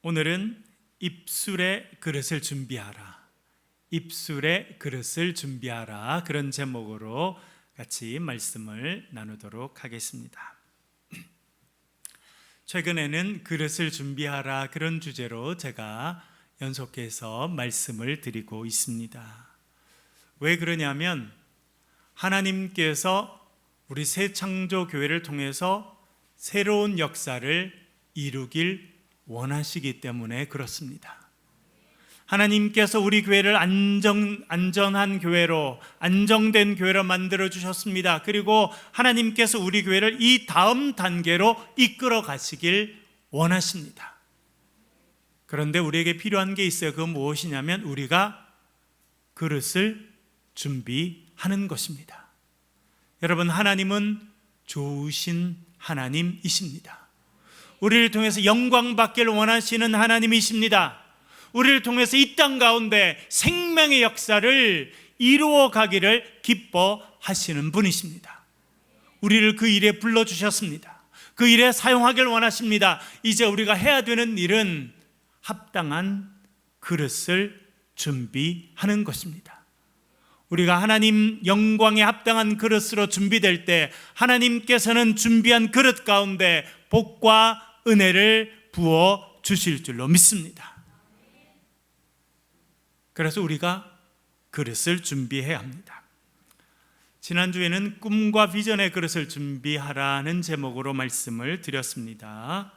오늘은 입술의 그릇을 준비하라, 입술의 그릇을 준비하라, 그런 제목으로 같이 말씀을 나누도록 하겠습니다. 최근에는 그릇을 준비하라, 그런 주제로 제가 연속해서 말씀을 드리고 있습니다. 왜 그러냐면 하나님께서 우리 새창조교회를 통해서 새로운 역사를 이루길 원하시기 때문에 그렇습니다. 하나님께서 우리 교회를 안전한 교회로, 안정된 교회로 만들어 주셨습니다. 그리고 하나님께서 우리 교회를 이 다음 단계로 이끌어 가시길 원하십니다. 그런데 우리에게 필요한 게 있어요. 그건 무엇이냐면 우리가 그릇을 준비하는 것입니다. 여러분, 하나님은 좋으신 하나님이십니다. 우리를 통해서 영광 받기를 원하시는 하나님이십니다. 우리를 통해서 이 땅 가운데 생명의 역사를 이루어 가기를 기뻐하시는 분이십니다. 우리를 그 일에 불러주셨습니다. 그 일에 사용하기를 원하십니다. 이제 우리가 해야 되는 일은 합당한 그릇을 준비하는 것입니다. 우리가 하나님 영광에 합당한 그릇으로 준비될 때 하나님께서는 준비한 그릇 가운데 복과 은혜를 부어 주실 줄로 믿습니다. 그래서 우리가 그릇을 준비해야 합니다. 지난주에는 꿈과 비전의 그릇을 준비하라는 제목으로 말씀을 드렸습니다.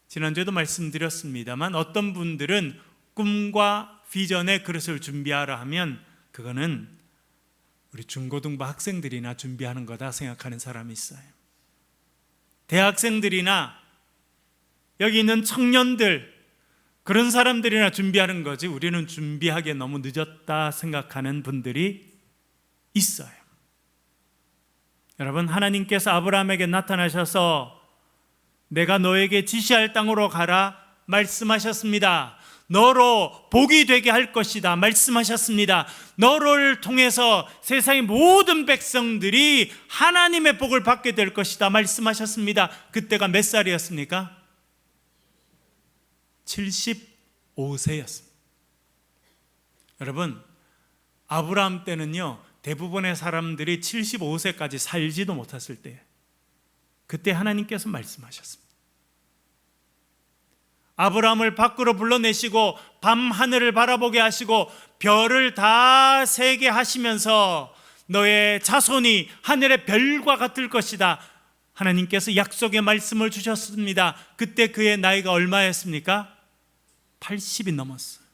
지난주에도 말씀드렸습니다만 어떤 분들은 꿈과 비전의 그릇을 준비하라 하면 그거는 우리 중고등부 학생들이나 준비하는 거다 생각하는 사람이 있어요. 대학생들이나 여기 있는 청년들, 그런 사람들이나 준비하는 거지 우리는 준비하기에 너무 늦었다 생각하는 분들이 있어요. 여러분, 하나님께서 아브라함에게 나타나셔서 내가 너에게 지시할 땅으로 가라 말씀하셨습니다. 너로 복이 되게 할 것이다 말씀하셨습니다. 너를 통해서 세상의 모든 백성들이 하나님의 복을 받게 될 것이다 말씀하셨습니다. 그때가 몇 살이었습니까? 75세였습니다. 여러분, 아브라함 때는요, 대부분의 사람들이 75세까지 살지도 못했을 때, 그때 하나님께서 말씀하셨습니다. 아브라함을 밖으로 불러내시고 밤 하늘을 바라보게 하시고 별을 다 세게 하시면서 너의 자손이 하늘의 별과 같을 것이다. 하나님께서 약속의 말씀을 주셨습니다. 그때 그의 나이가 얼마였습니까? 80이 넘었어요.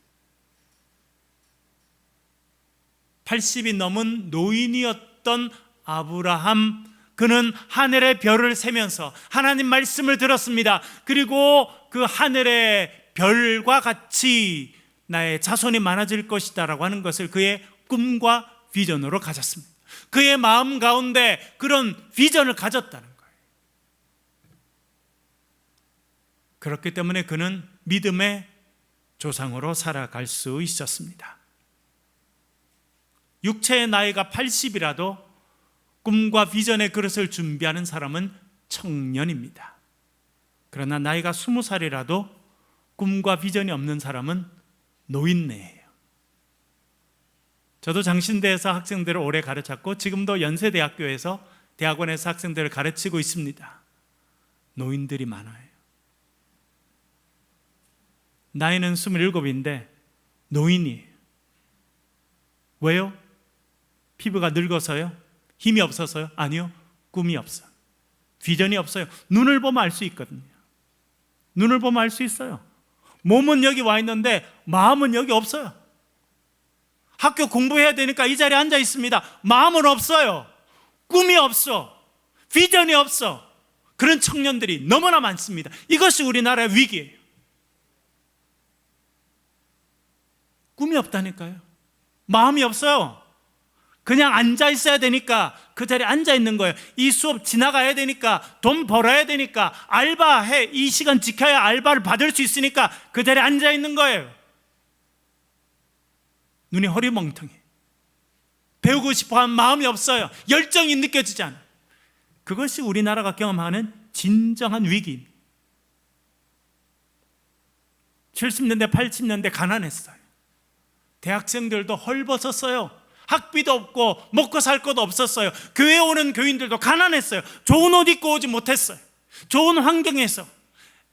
80이 넘은 노인이었던 아브라함, 그는 하늘의 별을 세면서 하나님 말씀을 들었습니다. 그리고 그 하늘의 별과 같이 나의 자손이 많아질 것이다 라고 하는 것을 그의 꿈과 비전으로 가졌습니다. 그의 마음 가운데 그런 비전을 가졌다는 거예요. 그렇기 때문에 그는 믿음의 조상으로 살아갈 수 있었습니다. 육체의 나이가 80이라도 꿈과 비전의 그릇을 준비하는 사람은 청년입니다. 그러나 나이가 20살이라도 꿈과 비전이 없는 사람은 노인네예요. 저도 장신대에서 학생들을 오래 가르쳤고 지금도 연세대학교에서 대학원에서 학생들을 가르치고 있습니다. 노인들이 많아요. 나이는 27인데 노인이에요. 왜요? 피부가 늙어서요? 힘이 없어서요? 아니요, 꿈이 없어요. 비전이 없어요. 눈을 보면 알 수 있거든요. 눈을 보면 알 수 있어요. 몸은 여기 와 있는데 마음은 여기 없어요. 학교 공부해야 되니까 이 자리에 앉아 있습니다. 마음은 없어요. 꿈이 없어. 비전이 없어. 그런 청년들이 너무나 많습니다. 이것이 우리나라의 위기예요. 꿈이 없다니까요. 마음이 없어요. 그냥 앉아 있어야 되니까 그 자리에 앉아 있는 거예요. 이 수업 지나가야 되니까, 돈 벌어야 되니까, 알바해, 이 시간 지켜야 알바를 받을 수 있으니까 그 자리에 앉아 있는 거예요. 눈이 허리멍텅해. 배우고 싶어하는 마음이 없어요. 열정이 느껴지지 않아요. 그것이 우리나라가 경험하는 진정한 위기입니다. 70년대, 80년대 가난했어요. 대학생들도 헐벗었어요. 학비도 없고 먹고 살 것도 없었어요. 교회 오는 교인들도 가난했어요. 좋은 옷 입고 오지 못했어요. 좋은 환경에서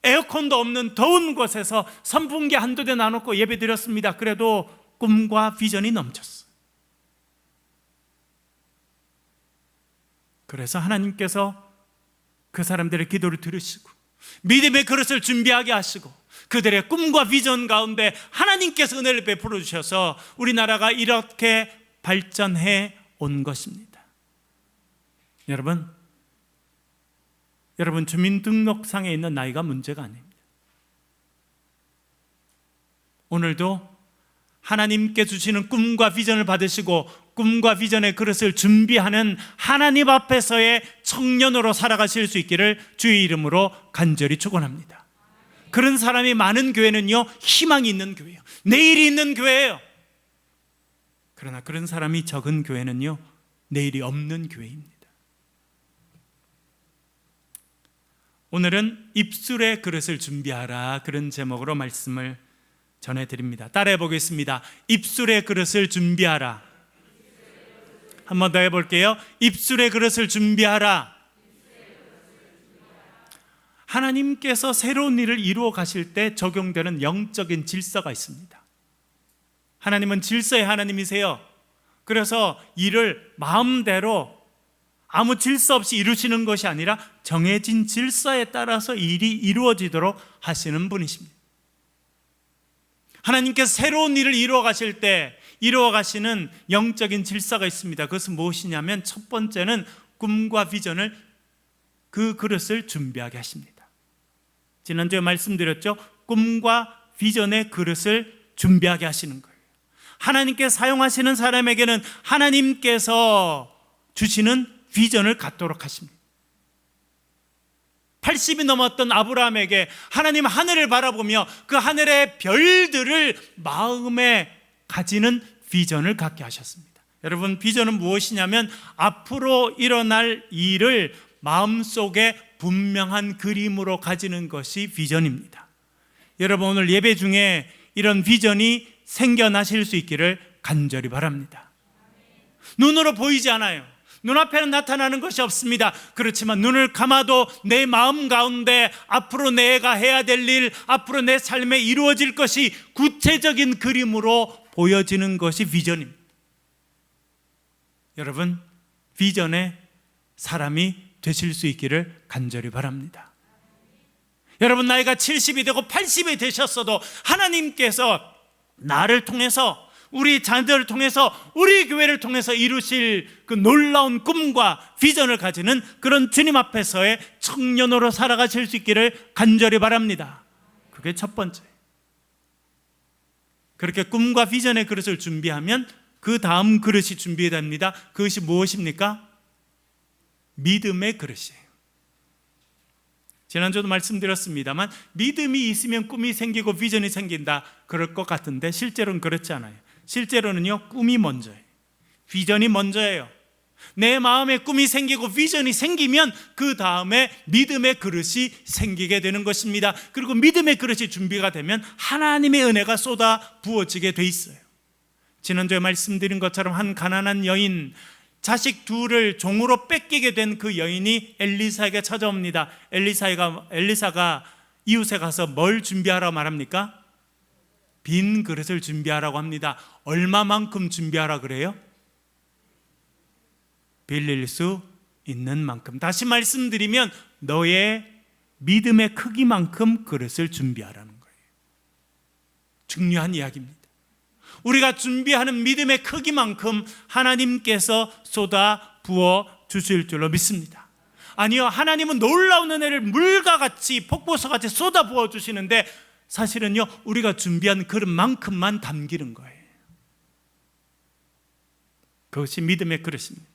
에어컨도 없는 더운 곳에서 선풍기 한두 대 놔놓고 예배 드렸습니다. 그래도 꿈과 비전이 넘쳤어요. 그래서 하나님께서 그 사람들의 기도를 들으시고 믿음의 그릇을 준비하게 하시고 그들의 꿈과 비전 가운데 하나님께서 은혜를 베풀어 주셔서 우리나라가 이렇게 발전해 온 것입니다. 여러분 주민등록상에 있는 나이가 문제가 아닙니다. 오늘도 하나님께 주시는 꿈과 비전을 받으시고 꿈과 비전의 그릇을 준비하는 하나님 앞에서의 청년으로 살아가실 수 있기를 주의 이름으로 간절히 축원합니다. 그런 사람이 많은 교회는요, 희망이 있는 교회예요. 내일이 있는 교회예요. 그러나 그런 사람이 적은 교회는요, 내일이 없는 교회입니다. 오늘은 입술의 그릇을 준비하라, 그런 제목으로 말씀을 전해드립니다. 따라해 보겠습니다. 입술의 그릇을 준비하라. 한 번 더 해볼게요. 입술의 그릇을 준비하라. 하나님께서 새로운 일을 이루어 가실 때 적용되는 영적인 질서가 있습니다. 하나님은 질서의 하나님이세요. 그래서 일을 마음대로 아무 질서 없이 이루시는 것이 아니라 정해진 질서에 따라서 일이 이루어지도록 하시는 분이십니다. 하나님께서 새로운 일을 이루어 가실 때 이루어 가시는 영적인 질서가 있습니다. 그것은 무엇이냐면 첫 번째는 꿈과 비전을, 그 그릇을 준비하게 하십니다. 지난주에 말씀드렸죠. 꿈과 비전의 그릇을 준비하게 하시는 거예요. 하나님께 사용하시는 사람에게는 하나님께서 주시는 비전을 갖도록 하십니다. 80이 넘었던 아브라함에게 하나님 하늘을 바라보며 그 하늘의 별들을 마음에 가지는 비전을 갖게 하셨습니다. 여러분, 비전은 무엇이냐면 앞으로 일어날 일을 마음속에 분명한 그림으로 가지는 것이 비전입니다. 여러분, 오늘 예배 중에 이런 비전이 생겨나실 수 있기를 간절히 바랍니다. 눈으로 보이지 않아요. 눈앞에는 나타나는 것이 없습니다. 그렇지만 눈을 감아도 내 마음 가운데 앞으로 내가 해야 될 일, 앞으로 내 삶에 이루어질 것이 구체적인 그림으로 보여지는 것이 비전입니다. 여러분, 비전의 사람이 되실 수 있기를 간절히 바랍니다. 여러분, 나이가 70이 되고 80이 되셨어도 하나님께서 나를 통해서, 우리 자녀들을 통해서, 우리 교회를 통해서 이루실 그 놀라운 꿈과 비전을 가지는 그런 주님 앞에서의 청년으로 살아가실 수 있기를 간절히 바랍니다. 그게 첫 번째. 그렇게 꿈과 비전의 그릇을 준비하면 그 다음 그릇이 준비됩니다. 그것이 무엇입니까? 믿음의 그릇이에요. 지난주도 말씀드렸습니다만 믿음이 있으면 꿈이 생기고 비전이 생긴다, 그럴 것 같은데 실제로는 그렇지 않아요. 실제로는요, 꿈이 먼저예요. 비전이 먼저예요. 내 마음에 꿈이 생기고 비전이 생기면 그 다음에 믿음의 그릇이 생기게 되는 것입니다. 그리고 믿음의 그릇이 준비가 되면 하나님의 은혜가 쏟아 부어지게 돼 있어요. 지난주에 말씀드린 것처럼 한 가난한 여인, 자식 둘을 종으로 뺏기게 된 그 여인이 엘리사에게 찾아옵니다. 엘리사가 이웃에 가서 뭘 준비하라고 말합니까? 빈 그릇을 준비하라고 합니다. 얼마만큼 준비하라 그래요? 빌릴 수 있는 만큼. 다시 말씀드리면 너의 믿음의 크기만큼 그릇을 준비하라는 거예요. 중요한 이야기입니다. 우리가 준비하는 믿음의 크기만큼 하나님께서 쏟아 부어 주실 줄로 믿습니다. 아니요, 하나님은 놀라운 은혜를 물과 같이, 폭포수같이 쏟아 부어 주시는데 사실은요, 우리가 준비한 그릇만큼만 담기는 거예요. 그것이 믿음의 그릇입니다.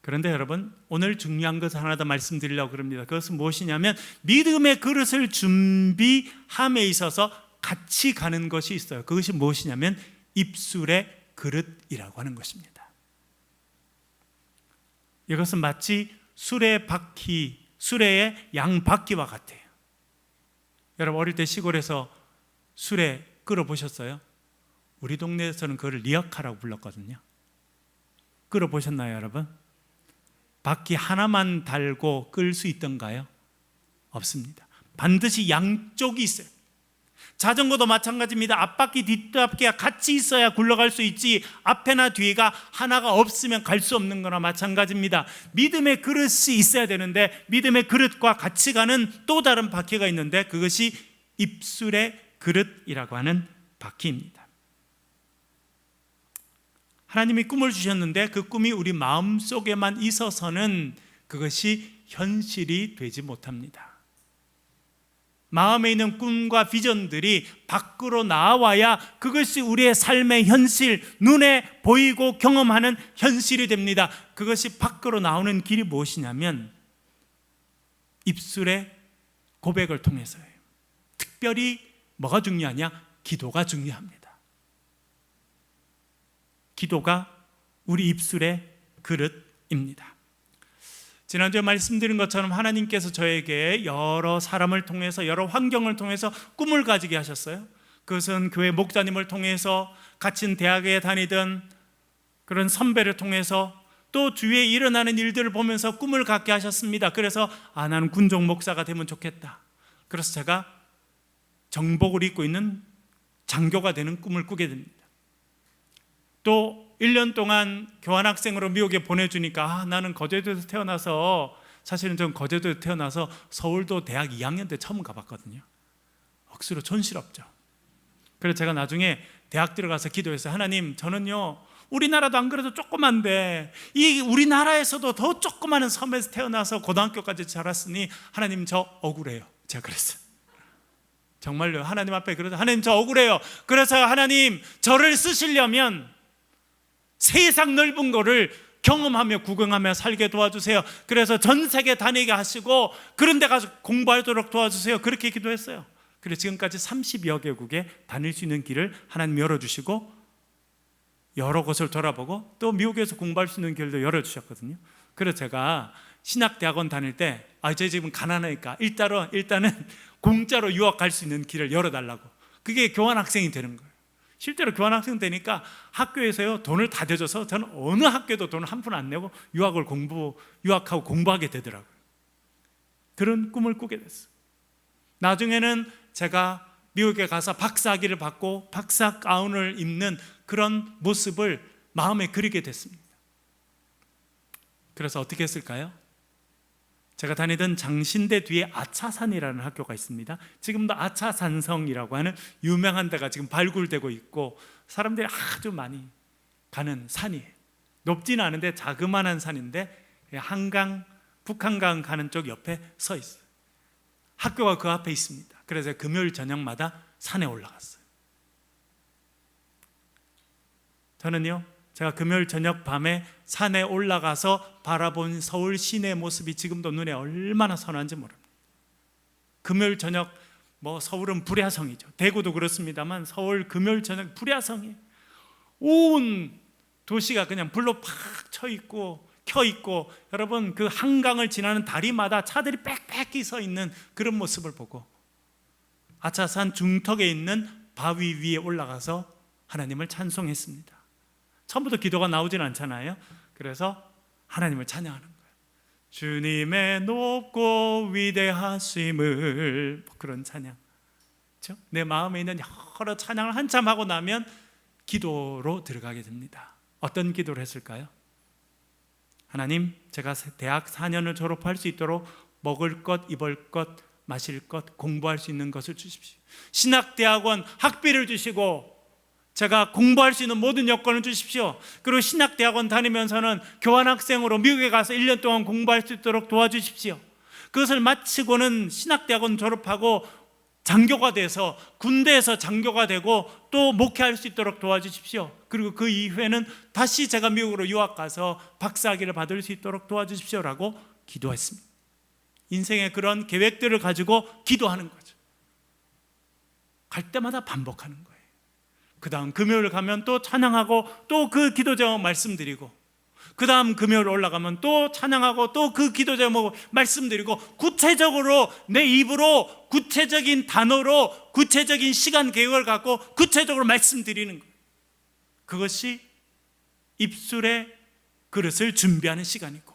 그런데 여러분, 오늘 중요한 것 하나 더 말씀드리려고 합니다. 그것은 무엇이냐면 믿음의 그릇을 준비함에 있어서 같이 가는 것이 있어요. 그것이 무엇이냐면 입술의 그릇이라고 하는 것입니다. 이것은 마치 수레의 양바퀴와 같아요. 여러분 어릴 때 시골에서 술에 끓여보셨어요? 우리 동네에서는 그걸 리어카라고 불렀거든요. 끓여보셨나요 여러분? 바퀴 하나만 달고 끌 수 있던가요? 없습니다. 반드시 양쪽이 있어요. 자전거도 마찬가지입니다. 앞바퀴 뒷바퀴가 같이 있어야 굴러갈 수 있지, 앞에나 뒤가 하나가 없으면 갈 수 없는 거나 마찬가지입니다. 믿음의 그릇이 있어야 되는데 믿음의 그릇과 같이 가는 또 다른 바퀴가 있는데 그것이 입술의 그릇이라고 하는 바퀴입니다. 하나님이 꿈을 주셨는데 그 꿈이 우리 마음속에만 있어서는 그것이 현실이 되지 못합니다. 마음에 있는 꿈과 비전들이 밖으로 나와야 그것이 우리의 삶의 현실, 눈에 보이고 경험하는 현실이 됩니다. 그것이 밖으로 나오는 길이 무엇이냐면 입술의 고백을 통해서예요. 특별히 뭐가 중요하냐? 기도가 중요합니다. 기도가 우리 입술의 그릇입니다. 지난주에 말씀드린 것처럼 하나님께서 저에게 여러 사람을 통해서, 여러 환경을 통해서 꿈을 가지게 하셨어요. 그것은 교회 목자님을 통해서, 같은 대학에 다니던 그런 선배를 통해서, 또 주위에 일어나는 일들을 보면서 꿈을 갖게 하셨습니다. 그래서 나는 군종 목사가 되면 좋겠다. 그래서 제가 정복을 입고 있는 장교가 되는 꿈을 꾸게 됩니다. 또 1년 동안 교환학생으로 미국에 보내주니까 나는 거제도에서 태어나서, 사실은 전 거제도에서 태어나서 서울도 대학 2학년 때 처음 가봤거든요. 억수로 촌스럽죠. 그래서 제가 나중에 대학 들어가서 기도했어요. 하나님, 저는요 우리나라도 안 그래도 조그만데 이 우리나라에서도 더 조그마한 섬에서 태어나서 고등학교까지 자랐으니 하나님 저 억울해요. 제가 그랬어요. 정말요. 하나님 앞에 그러죠. 하나님 저 억울해요. 그래서 하나님 저를 쓰시려면 세상 넓은 거를 경험하며 구경하며 살게 도와주세요. 그래서 전 세계 다니게 하시고 그런 데 가서 공부하도록 도와주세요. 그렇게 기도했어요. 그래서 지금까지 30여 개국에 다닐 수 있는 길을 하나님 열어주시고 여러 곳을 돌아보고 또 미국에서 공부할 수 있는 길도 열어주셨거든요. 그래서 제가 신학대학원 다닐 때 저희 집은 가난하니까 일단은 공짜로 유학 갈 수 있는 길을 열어달라고. 그게 교환학생이 되는 거예요. 실제로 교환학생 되니까 학교에서요 돈을 다 대줘서 저는 어느 학교도 돈을 한 푼 안 내고 유학하고 공부하게 되더라고요. 그런 꿈을 꾸게 됐어요. 나중에는 제가 미국에 가서 박사학위를 받고 박사 가운을 입는 그런 모습을 마음에 그리게 됐습니다. 그래서 어떻게 했을까요? 제가 다니던 장신대 뒤에 아차산이라는 학교가 있습니다. 지금도 아차산성이라고 하는 유명한 데가 지금 발굴되고 있고 사람들이 아주 많이 가는 산이에요. 높지는 않은데 자그마한 산인데 한강, 북한강 가는 쪽 옆에 서 있어요. 학교가 그 앞에 있습니다. 그래서 금요일 저녁마다 산에 올라갔어요. 저는요 제가 금요일 저녁 밤에 산에 올라가서 바라본 서울 시내 모습이 지금도 눈에 얼마나 선한지 모릅니다. 금요일 저녁 서울은 불야성이죠. 대구도 그렇습니다만 서울 금요일 저녁 불야성이에요. 온 도시가 그냥 불로 팍 켜 있고 여러분 그 한강을 지나는 다리마다 차들이 빽빽히 서 있는 그런 모습을 보고 아차산 중턱에 있는 바위 위에 올라가서 하나님을 찬송했습니다. 처음부터 기도가 나오진 않잖아요. 그래서 하나님을 찬양하는 거예요. 주님의 높고 위대하심을, 그런 찬양. 그렇죠? 내 마음에 있는 여러 찬양을 한참 하고 나면 기도로 들어가게 됩니다. 어떤 기도를 했을까요? 하나님, 제가 대학 4년을 졸업할 수 있도록 먹을 것, 입을 것, 마실 것, 공부할 수 있는 것을 주십시오. 신학대학원 학비를 주시고 제가 공부할 수 있는 모든 여건을 주십시오. 그리고 신학대학원 다니면서는 교환학생으로 미국에 가서 1년 동안 공부할 수 있도록 도와주십시오. 그것을 마치고는 신학대학원 졸업하고 장교가 돼서 군대에서 장교가 되고 또 목회할 수 있도록 도와주십시오. 그리고 그 이후에는 다시 제가 미국으로 유학 가서 박사학위를 받을 수 있도록 도와주십시오라고 기도했습니다. 인생의 그런 계획들을 가지고 기도하는 거죠. 갈 때마다 반복하는 거예요. 그 다음 금요일 가면 또 찬양하고 또 그 기도 제목 말씀드리고 그 다음 금요일 올라가면 또 찬양하고 또 그 기도 제목 말씀드리고 구체적으로 내 입으로 구체적인 단어로 구체적인 시간 계획을 갖고 구체적으로 말씀드리는 거예요. 그것이 입술의 그릇을 준비하는 시간이고,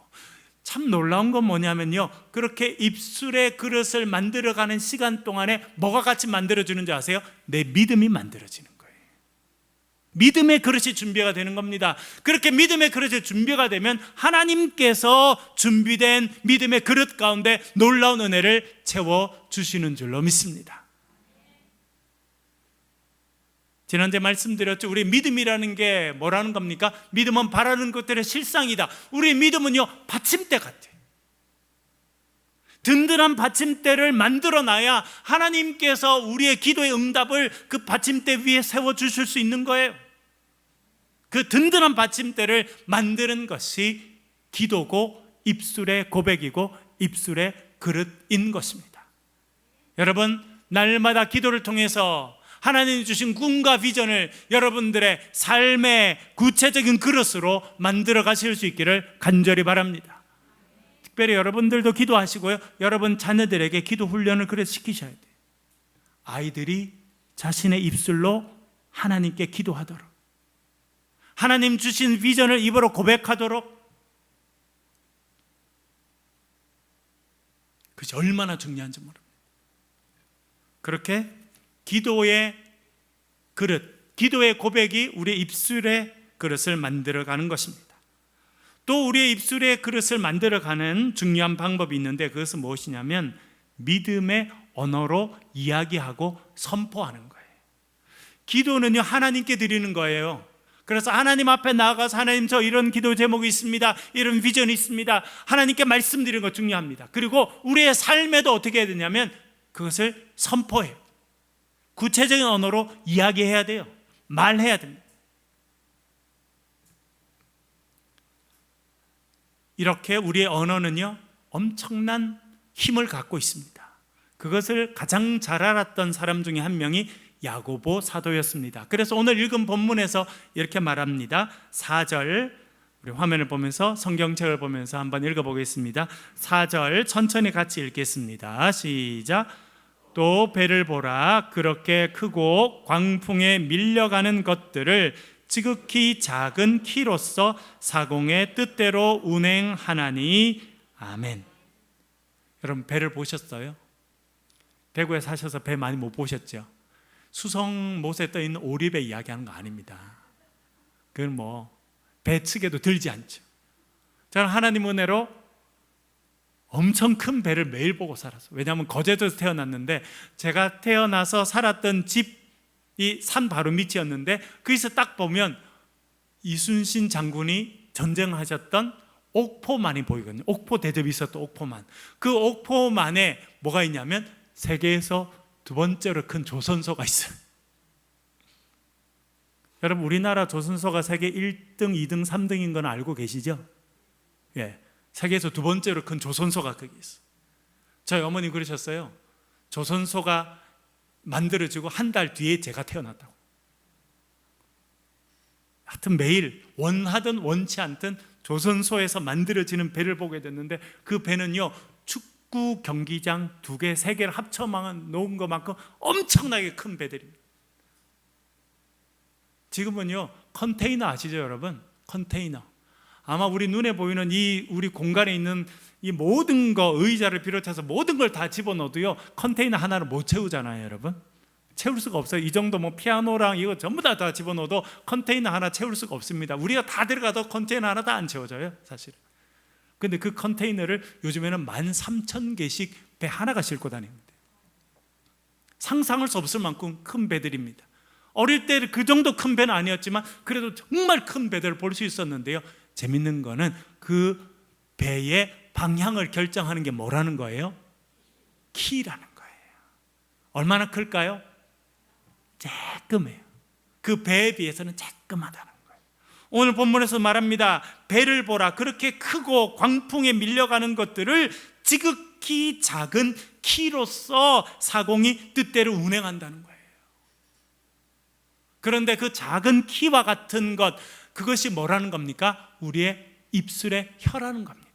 참 놀라운 건 뭐냐면요, 그렇게 입술의 그릇을 만들어가는 시간 동안에 뭐가 같이 만들어지는 줄 아세요? 내 믿음이 만들어지는 거예요. 믿음의 그릇이 준비가 되는 겁니다. 그렇게 믿음의 그릇이 준비가 되면 하나님께서 준비된 믿음의 그릇 가운데 놀라운 은혜를 채워주시는 줄로 믿습니다. 지난주에 말씀드렸죠. 우리 믿음이라는 게 뭐라는 겁니까? 믿음은 바라는 것들의 실상이다. 우리 믿음은요, 받침대 같아요. 든든한 받침대를 만들어놔야 하나님께서 우리의 기도의 응답을 그 받침대 위에 세워주실 수 있는 거예요. 그 든든한 받침대를 만드는 것이 기도고 입술의 고백이고 입술의 그릇인 것입니다. 여러분, 날마다 기도를 통해서 하나님이 주신 꿈과 비전을 여러분들의 삶의 구체적인 그릇으로 만들어 가실 수 있기를 간절히 바랍니다. 특별히 여러분들도 기도하시고요, 여러분 자녀들에게 기도 훈련을 그래서 시키셔야 돼요. 아이들이 자신의 입술로 하나님께 기도하도록, 하나님 주신 비전을 입으로 고백하도록, 그것이 얼마나 중요한지 모릅니다. 그렇게 기도의 그릇, 기도의 고백이 우리의 입술의 그릇을 만들어가는 것입니다. 또 우리의 입술의 그릇을 만들어가는 중요한 방법이 있는데, 그것은 무엇이냐면 믿음의 언어로 이야기하고 선포하는 거예요. 기도는요, 하나님께 드리는 거예요. 그래서 하나님 앞에 나아가서 하나님, 저 이런 기도 제목이 있습니다, 이런 비전이 있습니다, 하나님께 말씀드리는 거 중요합니다. 그리고 우리의 삶에도 어떻게 해야 되냐면 그것을 선포해요. 구체적인 언어로 이야기해야 돼요. 말해야 됩니다. 이렇게 우리의 언어는요, 엄청난 힘을 갖고 있습니다. 그것을 가장 잘 알았던 사람 중에 한 명이 야고보 사도였습니다. 그래서 오늘 읽은 본문에서 이렇게 말합니다. 4절, 우리 화면을 보면서 성경책을 보면서 한번 읽어보겠습니다. 4절 천천히 같이 읽겠습니다. 시작. 또 배를 보라, 그렇게 크고 광풍에 밀려가는 것들을 지극히 작은 키로서 사공의 뜻대로 운행하나니. 아멘. 여러분, 배를 보셨어요? 대구에 사셔서 배 많이 못 보셨죠? 수성못에 떠 있는 오리배 이야기하는 거 아닙니다. 그건 뭐 배측에도 들지 않죠. 저는 하나님 은혜로 엄청 큰 배를 매일 보고 살았어요. 왜냐하면 거제도에서 태어났는데, 제가 태어나서 살았던 집이 산 바로 밑이었는데, 거기서 딱 보면 이순신 장군이 전쟁하셨던 옥포만이 보이거든요. 옥포 대접이 있었던 옥포만. 그 옥포만에 뭐가 있냐면 세계에서 두 번째로 큰 조선소가 있어요. 여러분, 우리나라 조선소가 세계 1등, 2등, 3등인 건 알고 계시죠? 예, 세계에서 두 번째로 큰 조선소가 거기 있어요. 저희 어머니 그러셨어요. 조선소가 만들어지고 한 달 뒤에 제가 태어났다고. 하여튼 매일 원하든 원치 않든 조선소에서 만들어지는 배를 보게 됐는데, 그 배는요, 축구 경기장 2개, 3개를 합쳐 놓은 것만큼 엄청나게 큰 배들입니다. 지금은요, 컨테이너 아시죠, 여러분? 컨테이너. 아마 우리 눈에 보이는 이 우리 공간에 있는 이 모든 거, 의자를 비롯해서 모든 걸 다 집어넣어도요, 컨테이너 하나를 못 채우잖아요, 여러분. 채울 수가 없어요. 이 정도 뭐 피아노랑 이거 전부 다 집어넣어도 컨테이너 하나 채울 수가 없습니다. 우리가 다 들어가도 컨테이너 하나 다 안 채워져요, 사실. 근데 그 컨테이너를 요즘에는 13,000개씩 배 하나가 싣고 다닙니다. 상상할 수 없을 만큼 큰 배들입니다. 어릴 때 그 정도 큰 배는 아니었지만 그래도 정말 큰 배들을 볼 수 있었는데요, 재밌는 거는 그 배의 방향을 결정하는 게 뭐라는 거예요? 키라는 거예요. 얼마나 클까요? 쬐끔해요. 그 배에 비해서는 쬐끔하다는 거예요. 오늘 본문에서 말합니다. 배를 보라, 그렇게 크고 광풍에 밀려가는 것들을 지극히 작은 키로서 사공이 뜻대로 운행한다는 거예요. 그런데 그 작은 키와 같은 것, 그것이 뭐라는 겁니까? 우리의 입술의 혀라는 겁니다.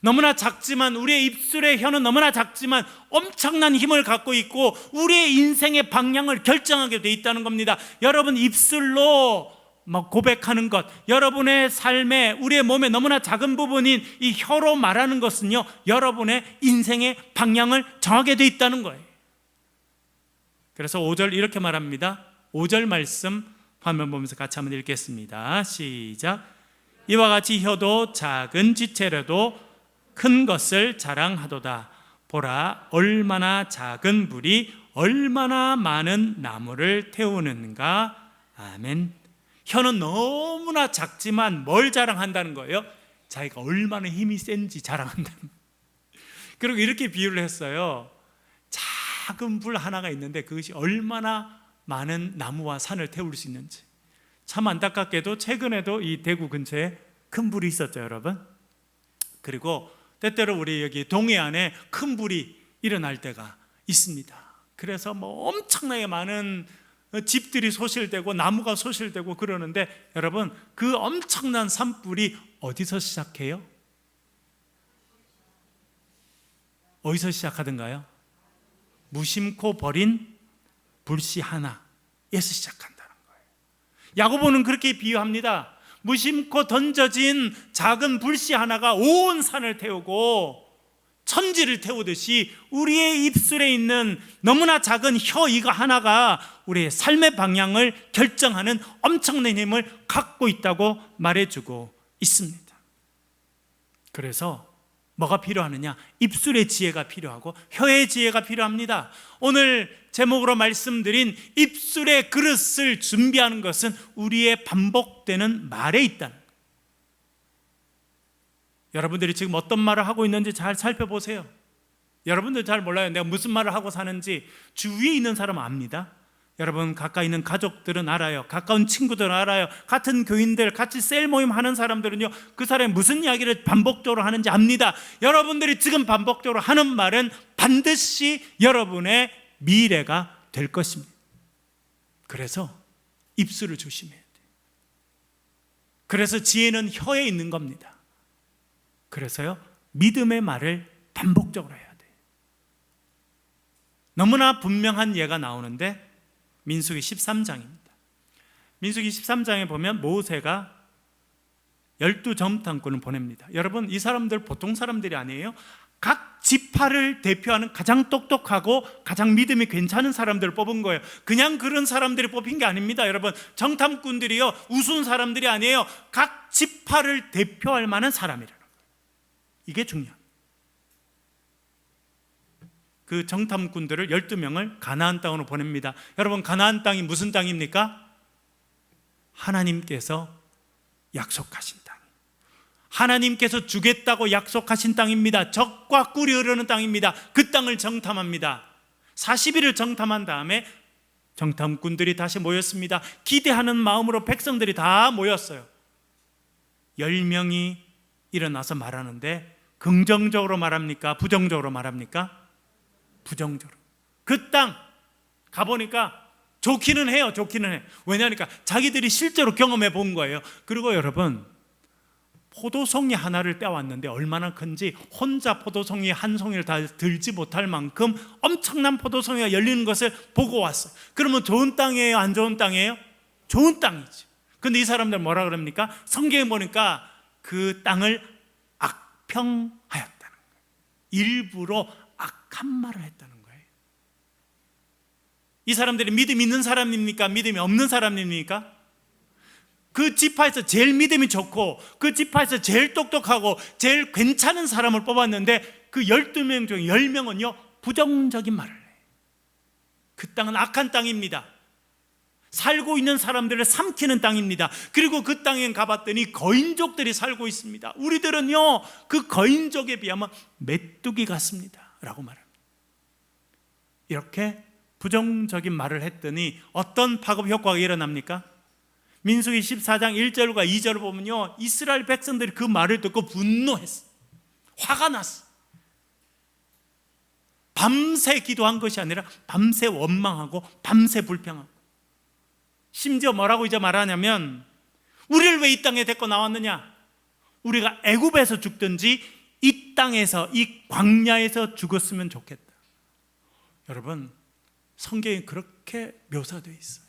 너무나 작지만, 우리의 입술의 혀는 너무나 작지만 엄청난 힘을 갖고 있고 우리의 인생의 방향을 결정하게 돼 있다는 겁니다. 여러분, 입술로 고백하는 것, 여러분의 삶에, 우리의 몸에 너무나 작은 부분인 이 혀로 말하는 것은요, 여러분의 인생의 방향을 정하게 돼 있다는 거예요. 그래서 5절 이렇게 말합니다. 5절 말씀 화면 보면서 같이 한번 읽겠습니다. 시작. 이와 같이 혀도 작은 지체라도 큰 것을 자랑하도다. 보라, 얼마나 작은 불이 얼마나 많은 나무를 태우는가. 아멘. 혀는 너무나 작지만 뭘 자랑한다는 거예요? 자기가 얼마나 힘이 센지 자랑한다는 거예요. 그리고 이렇게 비유를 했어요. 작은 불 하나가 있는데 그것이 얼마나 많은 나무와 산을 태울 수 있는지. 참 안타깝게도 최근에도 이 대구 근처에 큰 불이 있었죠, 여러분. 그리고 때때로 우리 여기 동해안에 큰 불이 일어날 때가 있습니다. 그래서 엄청나게 많은 집들이 소실되고 나무가 소실되고 그러는데, 여러분, 그 엄청난 산불이 어디서 시작해요? 어디서 시작하던가요? 무심코 버린 불씨 하나에서 시작한다는 거예요. 야고보는 그렇게 비유합니다. 무심코 던져진 작은 불씨 하나가 온 산을 태우고 천지를 태우듯이 우리의 입술에 있는 너무나 작은 혀 이거 하나가 우리의 삶의 방향을 결정하는 엄청난 힘을 갖고 있다고 말해주고 있습니다. 그래서 뭐가 필요하느냐? 입술의 지혜가 필요하고 혀의 지혜가 필요합니다. 오늘 제목으로 말씀드린 입술의 그릇을 준비하는 것은 우리의 반복되는 말에 있다는 거예요. 여러분들이 지금 어떤 말을 하고 있는지 잘 살펴보세요. 여러분들 잘 몰라요. 내가 무슨 말을 하고 사는지. 주위에 있는 사람은 압니다. 여러분, 가까이 있는 가족들은 알아요. 가까운 친구들은 알아요. 같은 교인들, 같이 셀 모임 하는 사람들은요, 그 사람이 무슨 이야기를 반복적으로 하는지 압니다. 여러분들이 지금 반복적으로 하는 말은 반드시 여러분의 미래가 될 것입니다. 그래서 입술을 조심해야 돼요. 그래서 지혜는 혀에 있는 겁니다. 그래서요, 믿음의 말을 반복적으로 해야 돼요. 너무나 분명한 예가 나오는데 민수기 13장입니다. 민수기 13장에 보면 모세가 12정탐꾼을 보냅니다. 여러분, 이 사람들 보통 사람들이 아니에요. 각 지파를 대표하는 가장 똑똑하고 가장 믿음이 괜찮은 사람들을 뽑은 거예요. 그냥 그런 사람들이 뽑힌 게 아닙니다. 여러분, 정탐꾼들이요, 우스운 사람들이 아니에요. 각 지파를 대표할 만한 사람이라는 거예요. 이게 중요합니다. 그 정탐꾼들을 12명을 가나안 땅으로 보냅니다. 여러분, 가나안 땅이 무슨 땅입니까? 하나님께서 약속하신 땅, 하나님께서 주겠다고 약속하신 땅입니다. 젖과 꿀이 흐르는 땅입니다. 그 땅을 정탐합니다. 40일을 정탐한 다음에 정탐꾼들이 다시 모였습니다. 기대하는 마음으로 백성들이 다 모였어요. 10명이 일어나서 말하는데 긍정적으로 말합니까? 부정적으로 말합니까? 부정적으로. 그 땅 가보니까 좋기는 해요. 좋기는 해. 왜냐하니까 자기들이 실제로 경험해 본 거예요. 그리고 여러분, 포도송이 하나를 빼왔는데 얼마나 큰지 혼자 포도송이 한 송이를 다 들지 못할 만큼 엄청난 포도송이가 열리는 것을 보고 왔어요. 그러면 좋은 땅이에요? 안 좋은 땅이에요? 좋은 땅이지. 근데 이 사람들 뭐라 그럽니까? 성경에 보니까 그 땅을 악평하였다는 거예요. 일부러 악한 말을 했다는 거예요. 이 사람들이 믿음 있는 사람입니까? 믿음이 없는 사람입니까? 그 지파에서 제일 믿음이 좋고 그 지파에서 제일 똑똑하고 제일 괜찮은 사람을 뽑았는데 그 12명 중에 10명은요 부정적인 말을 해요. 그 땅은 악한 땅입니다. 살고 있는 사람들을 삼키는 땅입니다. 그리고 그 땅에 가봤더니 거인족들이 살고 있습니다. 우리들은요 그 거인족에 비하면 메뚜기 같습니다 라고 말합니다. 이렇게 부정적인 말을 했더니 어떤 파급 효과가 일어납니까? 민수기 14장 1절과 2절을 보면요 이스라엘 백성들이 그 말을 듣고 분노했어. 화가 났어. 밤새 기도한 것이 아니라 밤새 원망하고 밤새 불평하고, 심지어 뭐라고 이제 말하냐면 우리를 왜 이 땅에 데리고 나왔느냐? 우리가 애굽에서 죽든지 이 땅에서, 이 광야에서 죽었으면 좋겠다. 여러분, 성경에 그렇게 묘사되어 있어요.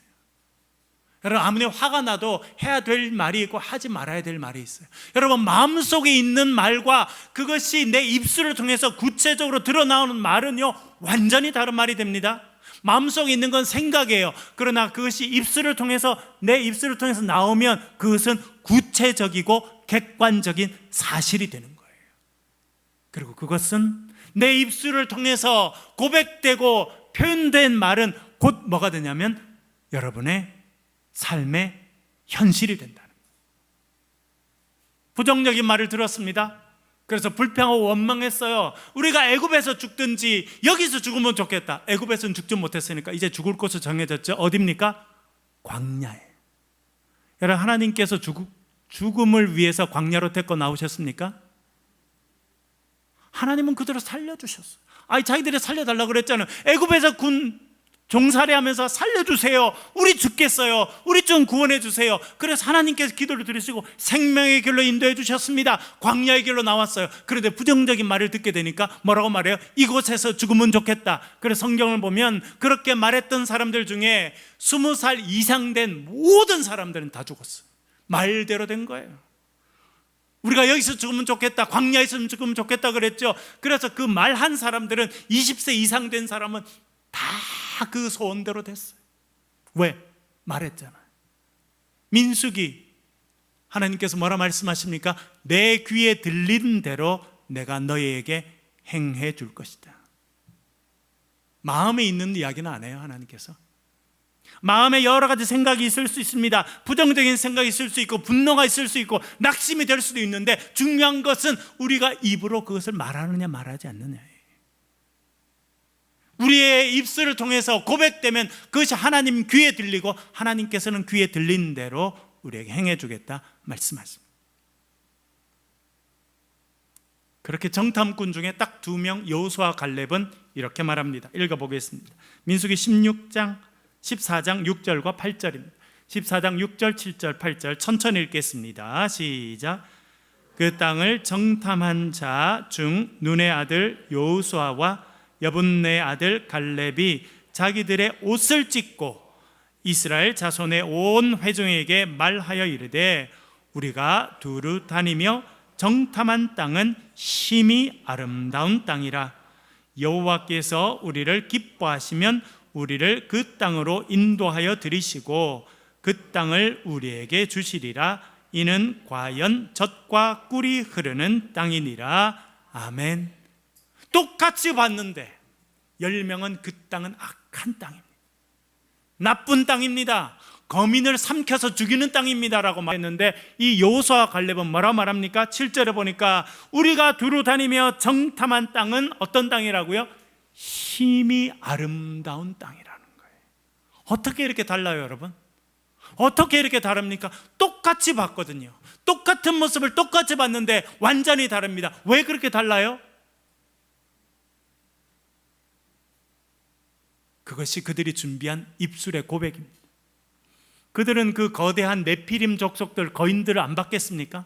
여러분, 아무리 화가 나도 해야 될 말이 있고 하지 말아야 될 말이 있어요. 여러분, 마음속에 있는 말과 그것이 내 입술을 통해서 구체적으로 드러나오는 말은요, 완전히 다른 말이 됩니다. 마음속에 있는 건 생각이에요. 그러나 그것이 입술을 통해서, 내 입술을 통해서 나오면 그것은 구체적이고 객관적인 사실이 되는 거예요. 그리고 그것은 내 입술을 통해서 고백되고 표현된 말은 곧 뭐가 되냐면 여러분의 삶의 현실이 된다는 거예요. 부정적인 말을 들었습니다. 그래서 불평하고 원망했어요. 우리가 애굽에서 죽든지 여기서 죽으면 좋겠다. 애굽에서는 죽지 못했으니까 이제 죽을 곳이 정해졌죠. 어디입니까? 광야에. 여러분, 하나님께서 죽음을 위해서 광야로 데리고 나오셨습니까? 하나님은 그대로 살려주셨어요. 자기들이 살려달라고 그랬잖아요. 애굽에서 군 종살이하면서 살려주세요. 우리 죽겠어요. 우리 좀 구원해 주세요. 그래서 하나님께서 기도를 들으시고 생명의 길로 인도해 주셨습니다. 광야의 길로 나왔어요. 그런데 부정적인 말을 듣게 되니까 뭐라고 말해요? 이곳에서 죽으면 좋겠다. 그래서 성경을 보면 그렇게 말했던 사람들 중에 20살 이상 된 모든 사람들은 다 죽었어요. 말대로 된 거예요. 우리가 여기서 죽으면 좋겠다, 광야에서 죽으면 좋겠다 그랬죠. 그래서 그 말한 사람들은 20세 이상 된 사람은 다 그 소원대로 됐어요. 왜? 말했잖아요. 민수기 하나님께서 뭐라 말씀하십니까? 내 귀에 들리는 대로 내가 너희에게 행해 줄 것이다. 마음에 있는 이야기는 안 해요. 하나님께서 마음에 여러 가지 생각이 있을 수 있습니다. 부정적인 생각이 있을 수 있고 분노가 있을 수 있고 낙심이 될 수도 있는데 중요한 것은 우리가 입으로 그것을 말하느냐 말하지 않느냐예요. 우리의 입술을 통해서 고백되면 그것이 하나님 귀에 들리고 하나님께서는 귀에 들리는 대로 우리에게 행해 주겠다 말씀하십니다. 그렇게 정탐꾼 중에 딱 2명 여호수아 갈렙은 이렇게 말합니다. 읽어보겠습니다. 민수기 14장 6절과 8절입니다. 14장 6절, 7절, 8절 천천히 읽겠습니다. 시작. 그 땅을 정탐한 자 중 눈의 아들 여호수아와 여분네 아들 갈렙이 자기들의 옷을 찢고 이스라엘 자손의 온 회중에게 말하여 이르되 우리가 두루 다니며 정탐한 땅은 심히 아름다운 땅이라. 여호와께서 우리를 기뻐하시면 우리를 그 땅으로 인도하여 들이시고 그 땅을 우리에게 주시리라. 이는 과연 젖과 꿀이 흐르는 땅이니라. 아멘. 똑같이 봤는데 10명은 그 땅은 악한 땅입니다. 나쁜 땅입니다. 거민을 삼켜서 죽이는 땅입니다 라고 말했는데 이 여호수아 갈렙은 뭐라 말합니까? 7절에 보니까 우리가 두루 다니며 정탐한 땅은 어떤 땅이라고요? 심히 아름다운 땅이라는 거예요. 어떻게 이렇게 달라요, 여러분? 어떻게 이렇게 다릅니까? 똑같이 봤거든요. 똑같은 모습을 똑같이 봤는데 완전히 다릅니다. 왜 그렇게 달라요? 그것이 그들이 준비한 입술의 고백입니다. 그들은 그 거대한 네피림 족속들 거인들을 안 봤겠습니까?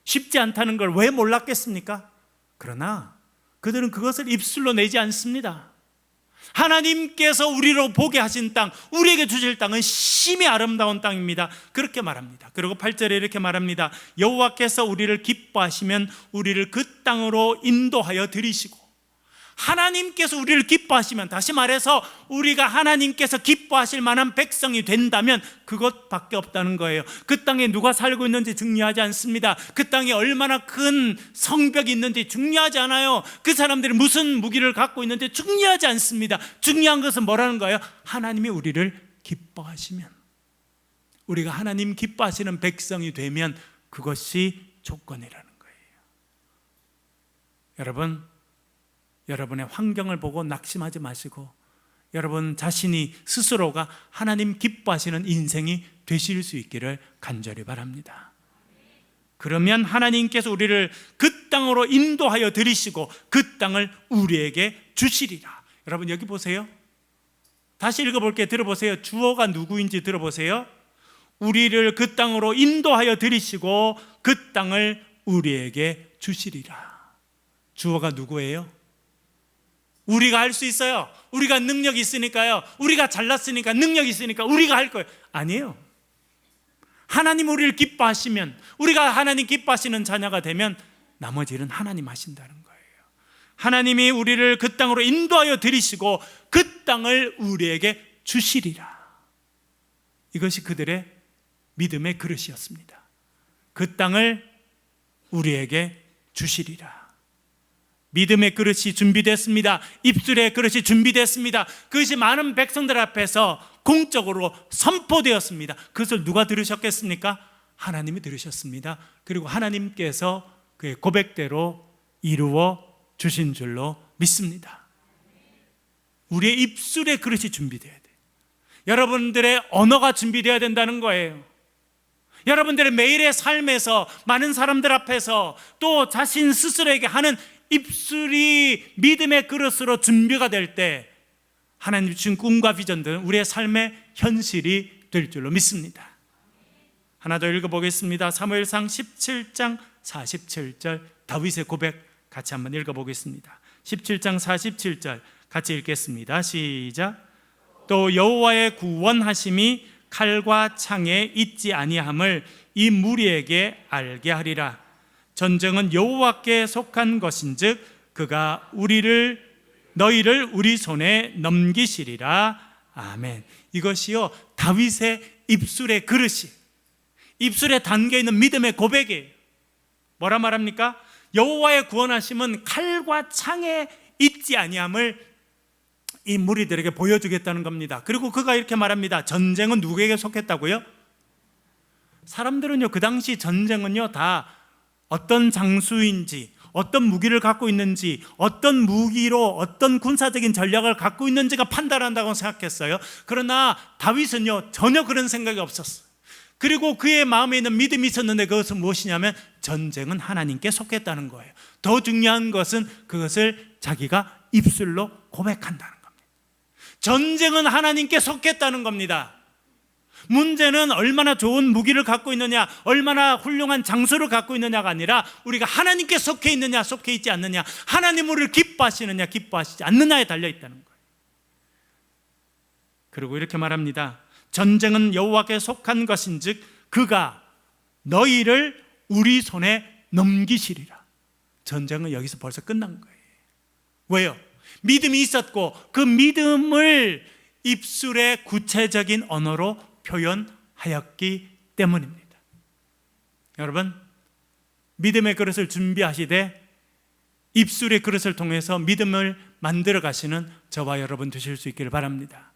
쉽지 않다는 걸 왜 몰랐겠습니까? 그러나 그들은 그것을 입술로 내지 않습니다. 하나님께서 우리로 보게 하신 땅, 우리에게 주실 땅은 심히 아름다운 땅입니다. 그렇게 말합니다. 그리고 8절에 이렇게 말합니다. 여호와께서 우리를 기뻐하시면 우리를 그 땅으로 인도하여 들이시고, 하나님께서 우리를 기뻐하시면, 다시 말해서 우리가 하나님께서 기뻐하실 만한 백성이 된다면 그것밖에 없다는 거예요. 그 땅에 누가 살고 있는지 중요하지 않습니다. 그 땅에 얼마나 큰 성벽이 있는지 중요하지 않아요. 그 사람들이 무슨 무기를 갖고 있는지 중요하지 않습니다. 중요한 것은 뭐라는 거예요? 하나님이 우리를 기뻐하시면, 우리가 하나님 기뻐하시는 백성이 되면 그것이 조건이라는 거예요. 여러분의 환경을 보고 낙심하지 마시고 여러분 자신이 스스로가 하나님 기뻐하시는 인생이 되실 수 있기를 간절히 바랍니다. 그러면 하나님께서 우리를 그 땅으로 인도하여 들이시고 그 땅을 우리에게 주시리라. 여러분 여기 보세요. 다시 읽어볼게요. 들어보세요. 주어가 누구인지 들어보세요. 우리를 그 땅으로 인도하여 들이시고 그 땅을 우리에게 주시리라. 주어가 누구예요? 우리가 할 수 있어요. 우리가 능력이 있으니까요. 우리가 잘났으니까, 능력이 있으니까 우리가 할 거예요. 아니에요. 하나님 우리를 기뻐하시면, 우리가 하나님 기뻐하시는 자녀가 되면 나머지 일은 하나님 하신다는 거예요. 하나님이 우리를 그 땅으로 인도하여 들이시고 그 땅을 우리에게 주시리라. 이것이 그들의 믿음의 그릇이었습니다. 그 땅을 우리에게 주시리라. 믿음의 그릇이 준비됐습니다. 입술의 그릇이 준비됐습니다. 그것이 많은 백성들 앞에서 공적으로 선포되었습니다. 그것을 누가 들으셨겠습니까? 하나님이 들으셨습니다. 그리고 하나님께서 그의 고백대로 이루어 주신 줄로 믿습니다. 우리의 입술의 그릇이 준비되어야 돼요. 여러분들의 언어가 준비되어야 된다는 거예요. 여러분들의 매일의 삶에서 많은 사람들 앞에서 또 자신 스스로에게 하는 입술이 믿음의 그릇으로 준비가 될 때 하나님 주신 꿈과 비전들은 우리의 삶의 현실이 될 줄로 믿습니다. 하나 더 읽어보겠습니다. 사무엘상 17장 47절 다윗의 고백 같이 한번 읽어보겠습니다. 17장 47절 같이 읽겠습니다. 시작. 또 여호와의 구원하심이 칼과 창에 있지 아니함을 이 무리에게 알게 하리라. 전쟁은 여호와께 속한 것인즉 그가 너희를 우리 손에 넘기시리라. 아멘. 이것이요 다윗의 입술의 그릇이, 입술에 담겨있는 믿음의 고백이에요. 뭐라 말합니까? 여호와의 구원하심은 칼과 창에 있지 아니함을 이 무리들에게 보여주겠다는 겁니다. 그리고 그가 이렇게 말합니다. 전쟁은 누구에게 속했다고요? 사람들은요 그 당시 전쟁은요 다 어떤 장수인지, 어떤 무기를 갖고 있는지, 어떤 무기로 어떤 군사적인 전략을 갖고 있는지가 판단한다고 생각했어요. 그러나 다윗은요 전혀 그런 생각이 없었어요. 그리고 그의 마음에 있는 믿음이 있었는데 그것은 무엇이냐면 전쟁은 하나님께 속했다는 거예요. 더 중요한 것은 그것을 자기가 입술로 고백한다는 겁니다. 전쟁은 하나님께 속했다는 겁니다. 문제는 얼마나 좋은 무기를 갖고 있느냐, 얼마나 훌륭한 장수를 갖고 있느냐가 아니라 우리가 하나님께 속해 있느냐, 속해 있지 않느냐, 하나님 우리를 기뻐하시느냐, 기뻐하시지 않느냐에 달려있다는 거예요. 그리고 이렇게 말합니다. 전쟁은 여호와께 속한 것인즉 그가 너희를 우리 손에 넘기시리라. 전쟁은 여기서 벌써 끝난 거예요. 왜요? 믿음이 있었고 그 믿음을 입술의 구체적인 언어로 표현하였기 때문입니다. 여러분, 믿음의 그릇을 준비하시되 입술의 그릇을 통해서 믿음을 만들어 가시는 저와 여러분 되실 수 있기를 바랍니다.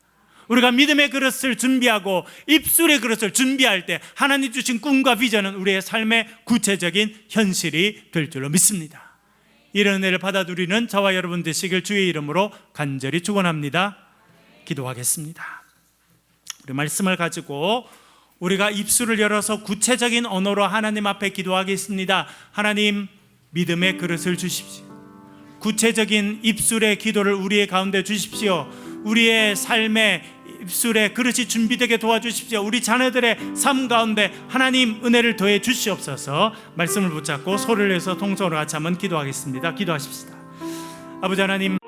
우리가 믿음의 그릇을 준비하고 입술의 그릇을 준비할 때 하나님 주신 꿈과 비전은 우리의 삶의 구체적인 현실이 될 줄로 믿습니다. 이런 은혜를 받아들이는 저와 여러분 되시길 주의 이름으로 간절히 축원합니다. 기도하겠습니다. 우리 말씀을 가지고 우리가 입술을 열어서 구체적인 언어로 하나님 앞에 기도하겠습니다. 하나님, 믿음의 그릇을 주십시오. 구체적인 입술의 기도를 우리의 가운데 주십시오. 우리의 삶의 입술의 그릇이 준비되게 도와주십시오. 우리 자녀들의 삶 가운데 하나님 은혜를 더해 주시옵소서. 말씀을 붙잡고 소리를 내서 통성으로 같이 한번 기도하겠습니다. 기도하십시다. 아버지 하나님,